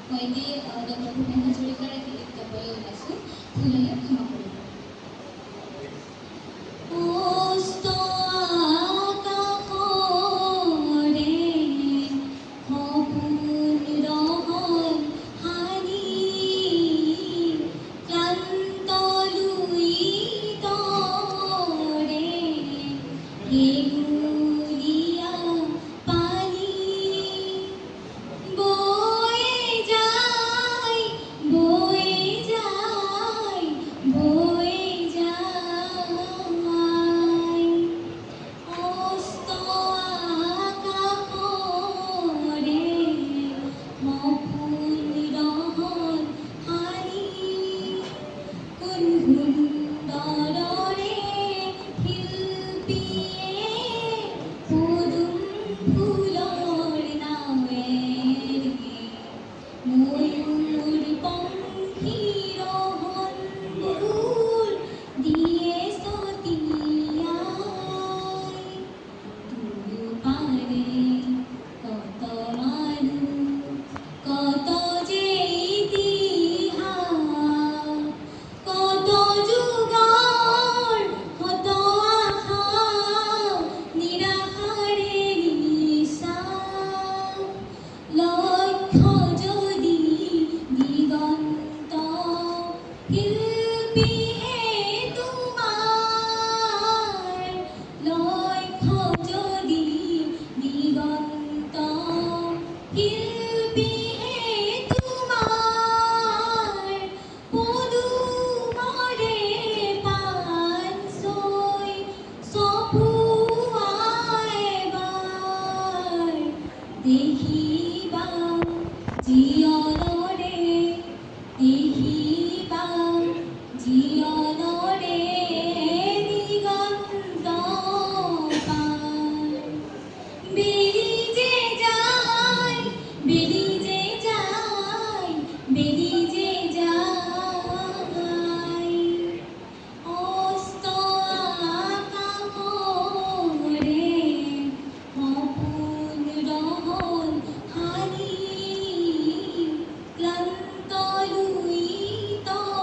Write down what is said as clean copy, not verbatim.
হয়তো ডক্টর ভূপেন হাজৰিকাৰ এটি গীত গাবলৈ ওলাইছোঁ, ভুল হ'লে ক্ষমা কৰিব। অস্ত আকাশৰে সপোন ৰহন হানি, ক্লান্ত লুইতৰে হেঙুলীয়া পানী বয়ে যায়, বয়ে যায়, বয়ে যায়। অস্ত আকাশৰে সপোন ৰহন হানি, কোন সুন্দৰৰে শিল্পীয়ে পদুম ফুলৰ নাৱেৰে ময়ূৰ পংখীৰ হনবোৰ দিয়ে ছটিয়াই। দুপাৰে কত মানুহ, কত যে ইতিহাস, কত যুগৰ কত আশা, নিৰাশাৰে নিশ্বাস। লক্ষ্য যদি দিগন্ত, শিল্পীহে তোমাৰ। লক্ষ্য যদি দিগন্ত, শিল্পীহে তোমাৰ। পদুমৰে পাত ছই চপোৱা এবাৰ, দেখিবা জীৱনৰে, দেখিবা জীৱনৰে দিগন্ত পাৰ। বেলি যে যায়, বেলি যে যায়, বেলি যে যায়। অস্ত আকাশৰে সপোন ৰহন হানি, ক্লান্ত লুইতৰে